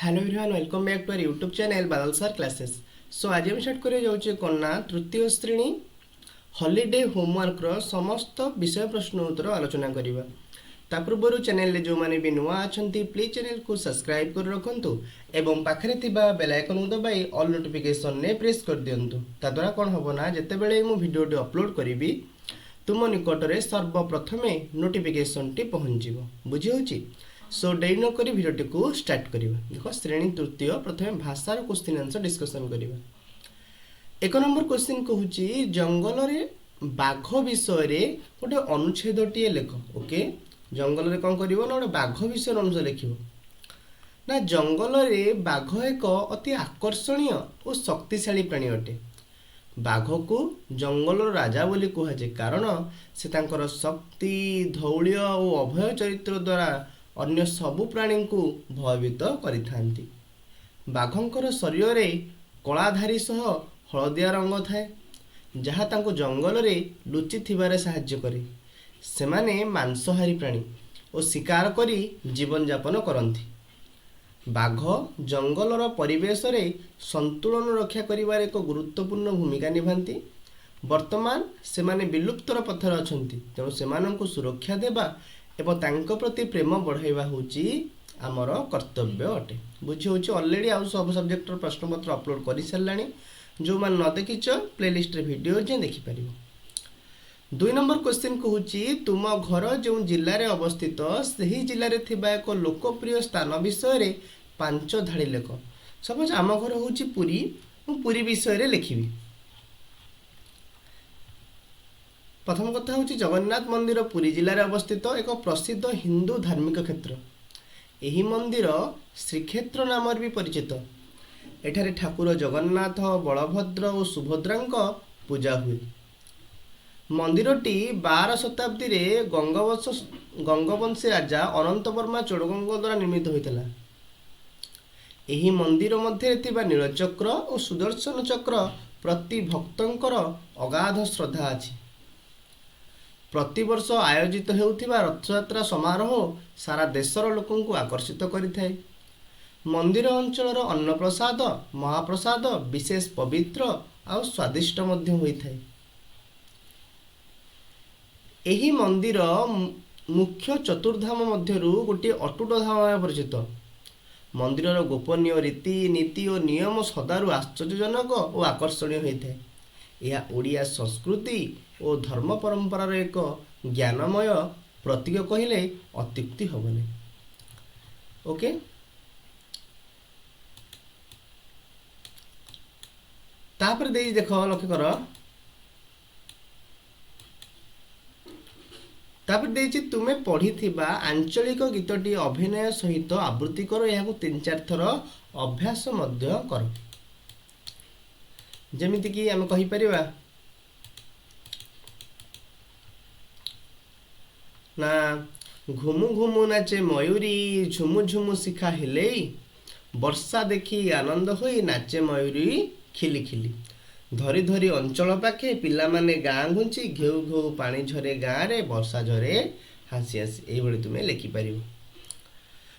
Hello everyone welcome back to our YouTube channel Badal sir classes. So आज हम start करिया जाउचे कन्ना तृतीय श्रेणी हॉलिडे होमवर्क रो समस्त विषय प्रश्न उत्तर आलोचना करिबा। ता पूर्व चैनल ले जो माने भी नुआ अछंती प्लीज चैनल को सब्सक्राइब कर रखंतु एवं पाखरे थिबा बेल आइकन दबाई ऑल नोटिफिकेशन ने प्रेस कर दियंतु। ता द्वारा कोन होबो ना जते बेले मु वीडियो टी अपलोड करिवि तुम निकट रे सर्वप्रथमे नोटिफिकेशन टी पहुंच जिवो। बुझी होची। सो डेरी न करी वीडियो को स्टार्ट करिबा। देखो श्रेणी तृतीय प्रथमे भाषार क्वेश्चन आंसर डिस्कशन करिबा। एक नंबर क्वेश्चन कहूची जंगल रे बाघ विषय रे गोटे अनुच्छेद टी लेख। ओके जंगल रे कोन करिवो ना गोटे बाघ विषय अनुच्छेद लिखिवो ना। जंगल रे बाघ एक अति आकर्षणीय और शक्तिशाली प्राणी अटे। बाघ को जंगल राजा बोली कहुए कारण से तांकर शक्ति धौल्य और अभय चरित्र द्वारा अन्य सबु प्राणी को भयभीत करिथांती। बाघंकर शरीर रे कलाधारी सह हलदिया रंग थाए जहाँ तांको जंगल रे लुचि थिबारे सहाय्य करे। सेमाने मांसाहारी प्राणी और शिकार करी जीवन यापन करंती। बाघ जंगलर परिवेश रे संतुलन रक्षा करिवार एक गुरुत्वपूर्ण भूमिका निभांती। वर्तमान सेमाने विलुप्तर पथर अछंती तेणु सेमानंको सुरक्षा देबा एवं तांको प्रति प्रेम बढ़ाइबा होची आमर कर्तव्य अटे। बुझी होची। ऑलरेडी आउ सब सब्जेक्ट प्रश्न पत्र अपलोड करि सरलानी। जो मान न देखिछ प्लेलिस्ट रे वीडियो जे देखि परिबो। 2 नंबर क्वेश्चन कहूची तुम घर जो जिल्ला रे अवस्थित सही जिल्ला रे थिबा एक लोकप्रिय स्थान विषय रे 5 धाड़ी लेख। सपोज आम घर होची पुरी, मु पुरी विषय रे लिखिबी। प्रथम कथा हूँ जगन्नाथ मंदिर पुरी जिले में अवस्थित एक प्रसिद्ध हिंदू धार्मिक क्षेत्र। यही मंदिर श्रीक्षेत्र नाम भी परिचित। एठारे ठाकुर जगन्नाथ बलभद्र और सुभद्रा पूजा हुए। मंदिरटी 12 शताब्दी रे गंगवंशी राजा अनंत वर्मा चोड़गंग द्वारा निर्मित होता। यही मंदिर मध्य नीलचक्र और सुदर्शन चक्र प्रति भक्तंकर अगाध श्रद्धा अछि। प्रतिवर्ष आयोजित हेउथिबा रथयात्रा समारोह सारा देशर लोकों को आकर्षित करिथाए। मंदिर अंचलर अन्नप्रसाद महाप्रसाद विशेष पवित्र आ स्वादिष्ट मध्य होइथाए। एही मंदिर मुख्य चतुर्धाम मध्यरु गोटे अटूट धाम भाव परिचित। मंदिरर गोपनीय रीति नीति और नियम सदारु आश्चर्यजनक और आकर्षणीय होइथाए। यह ओडिया संस्कृति और धर्म परंपरार एक ज्ञानमय प्रतीक कहले अत्युक्ति हेबनी। ओके तापर दे देख लक्ष्य कर तापर देछि तुमे पढ़िथिबा आंचलिक गीतटी अभिनय सहित आवृत्ति करो। यहां 3-4 थर अभ्यास मध्य करो। जेमिति कि हम कहि परिबा ना घुमु घुमु नाचे मयूरी झुमु झुमु शिखा हेले वर्षा देखी आनंद होई नाचे मयूरी खिली खिली धरी धरी अंचल पाखे पिला माने गाँ घुंची घेउ घेउ पानी झरे गाँ रे वर्षा झरे हासी हासी एभली तुमे लेखि परिबो।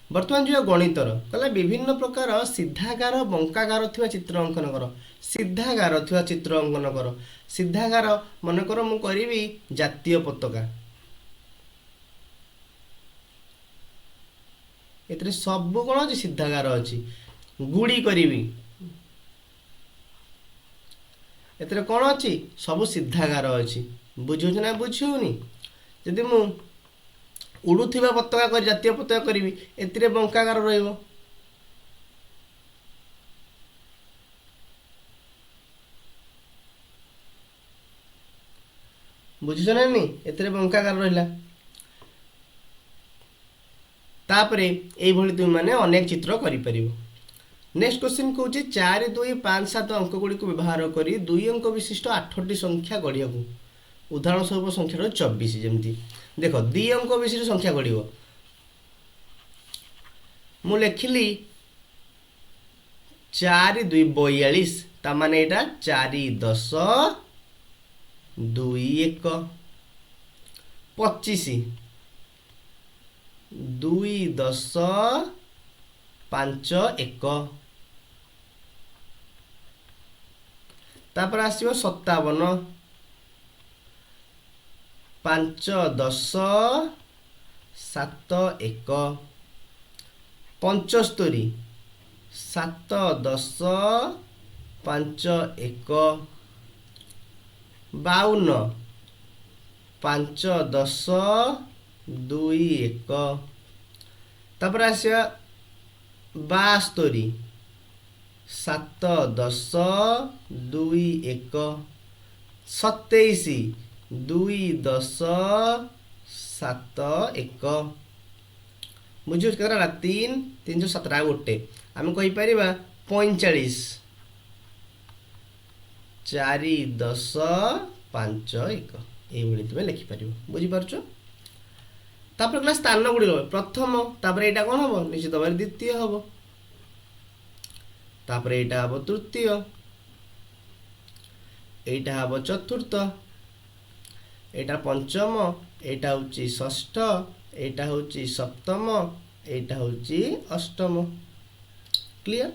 वर्तमान जो गणितर कहला विभिन्न प्रकार सीधागार बंकागार थिबा चित्र अंकन कर। सीधागार थिबा चित्र अंकन कर। सीधागार मन कर मु करिवि जातीय पताका एतरे सब कोन अछि सीधागार अछि। गुडी करिवि एतरे कोन अछि सब सीधागार अछि। बुझियो ना बुझियोनी। जदि मु उड़ुथिबा पताका कर जातीय पताका करिवि एतिरे बंकागार रहइबो। बुझिछ ना नी एतिरे बंकागार रहिला। तापरे एई भली तुम माने अनेक चित्र करि परिबो। नेक्स्ट क्वेश्चन कहूची 4 2 5 7 अंक गुडी को व्यवहार करी 2 अंक विशिष्ट 8टी संख्या गढ़िया को। उदाहरण स्वरूप संख्या 24 जेमती देखो 2 अंक विशिष्ट संख्या गढ़िबो। मु लेखिली 4 2 42 ता माने एटा 4 10 2 1 25 2 10 ପାଞ୍ଚ ଏକ। ତାପରେ ଆସିବ 57, ପାଞ୍ଚ ଦଶ ସାତ ଏକ। 75, ସାତ ଦଶ ପାଞ୍ଚ ଏକ। 52, ପାଞ୍ଚ ଦଶ ଦୁଇ ଏକ। ତାପରେ ଆସିବା 72, ସାତ ଦଶ ଦୁଇ ଏକ। 27, ଦୁଇ ଦଶ ସାତ ଏକ। ବୁଝିହେଉଛି କେତେଟା ହେଲା? 3 3 7 ଆଉ ଗୋଟେ ଆମେ କହିପାରିବା 45, ଚାରି ଦଶ ପାଞ୍ଚ ଏକ। এইଭଳି ତୁମେ ଲେଖିପାରିବ। ବୁଝିପାରୁଛ? ତାପରେ କହିଲା ସ୍ଥାନ ଗୁଡ଼ିକ ପ୍ରଥମ, ତାପରେ ଏଇଟା କ'ଣ ହବ? ନିଶ୍ଚିତ ଭାବରେ ଦ୍ୱିତୀୟ ହବ, ତାପରେ ଏଇଟା ହବ ତୃତୀୟ, এইটা হব চতুর্থ, এইটা পঞ্চম, এইটা হচ্ছে ষষ্ঠ, এইটা হচ্ছে সপ্তম, এইটা হচ্ছে অষ্টম। ক্লিয়ার?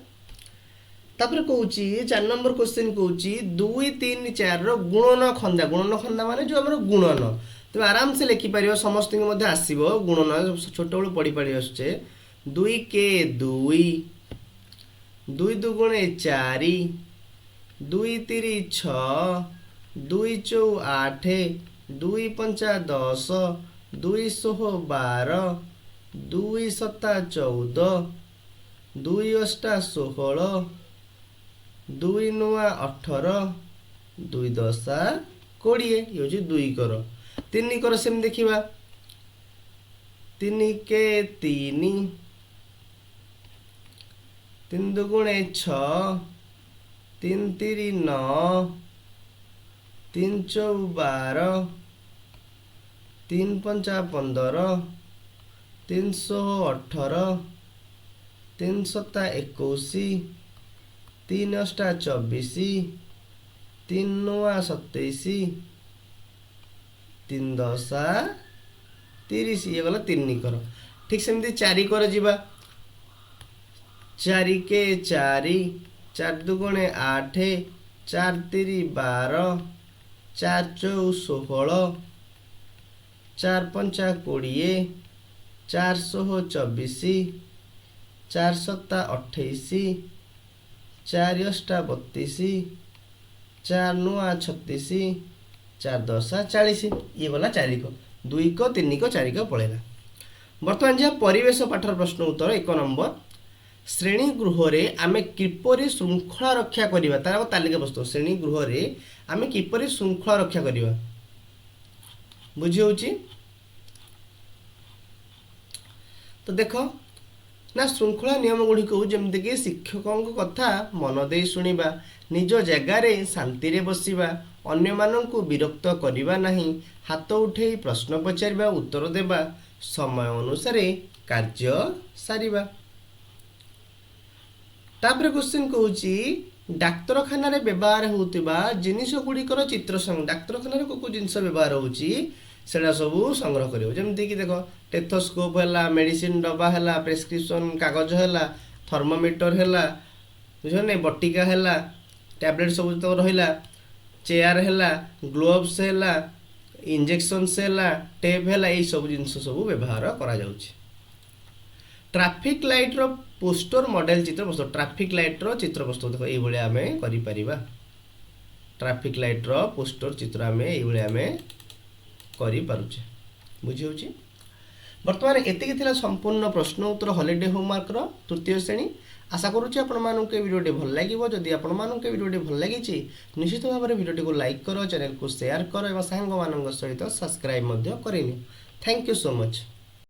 তারপরে কৌছি 4 নম্বর কোশ্চেন কৌছি 2 3 4 র গুণন খন্দা। গুণন খন্দা মানে যে আমার গুণন তুমি আরামসে লিখিপার, সমস্ত মধ্যে আসব গুণন, ছোটবেলু পড়ি পড়ি আসছে। 2 কে 2, 2 দুগুণে 4, 2 3 6, 2 4 8, 2 5 10, 2 16 12, 2 7 14, 2 8 16, 2 9 18, 2 10 20। ये हूँ 2 कर। 3 कर सेम देखा, 3 के 3, 3 दुगुणे 6, 3 3 9, 3 4 12, 3 5 15, 3 18, 3 7 21, 3 8 24, 3 9 27, 3 10 30। ये गला 3 कर। ठीक सेमती 4 कर जीवा, 4 के 4, 4 दुगुणे 8, 4 3 12, 4 4 16, 4 5 20, 4 6 24, 4 7 28, 4 8 32, 4 9 36, 4 10 40। ये गला 4 को, 2 को 3 को 4 को पड़ेगा। बर्तमान जहाँ परिवेश पाठर प्रश्न उत्तर 1 नंबर, श्रेणी गृह आमे किपरि श्रृंखला रक्षा करिबा तार तालिका प्रस्तुत। श्रेणी गृह आमे किपरि श्रृंखला रक्षा करिबा बुझी होउची? तो देखो ना श्रृंखला नियम गुड़ी को जमती कि शिक्षकों कथा मन दे शुणा, निज जगार शांति रे बसिबा, अन्य मानंकु विरक्त करिबा नहीं, हाथ उठे प्रश्न पचारिबा, उत्तर देबा, समय अनुसार कार्य सारिबा। तापर क्वेश्चन कहूची डाक्तरखाना रे व्यवहार होउतिबा जिनिस गुड़िकर चित्र संग, डाक्तरखाना रे को जिनिस व्यवहार होउची सेटा सब संग्रह करियो। जेमती कि देखो टेथोस्कोप हैला, मेडिसिन डब्बा हैला, प्रेस्क्रिप्शन कागज हैला, थर्मोमीटर हैला, बुझो नै, बटिका हैला, टैबलेट सब तो रहिला, चेयर हैला, ग्लोव्स हैला, इंजेक्शंस हैला, टेप हैला, एई सब जिनिस सब व्यवहार करा जाउची। ट्रैफिक लाइट रो पोस्टर मॉडल चित्र प्रस्तुत। ट्रैफिक लाइट रो चित्र प्रस्तुत देखो एई भले आमे करि परिबा। ट्रैफिक लाइट रो पोस्टर चित्र आमे एई भले आमे करि पारुचे। बुझी होची? वर्तमान एतिक थिला संपूर्ण प्रश्न उत्तर हॉलिडे होमवर्क रो तृतीय श्रेणी। आशा करूची आपण मानक वीडियोटी भल लागिवो। जदि आपण मानक वीडियोटी भल लागिची निश्चित भाव में वीडियोटी को लाइक करो, चैनल को शेयर करो और सांग मानक सहित सब्सक्राइब मध्य करिनियो। Thank you so much.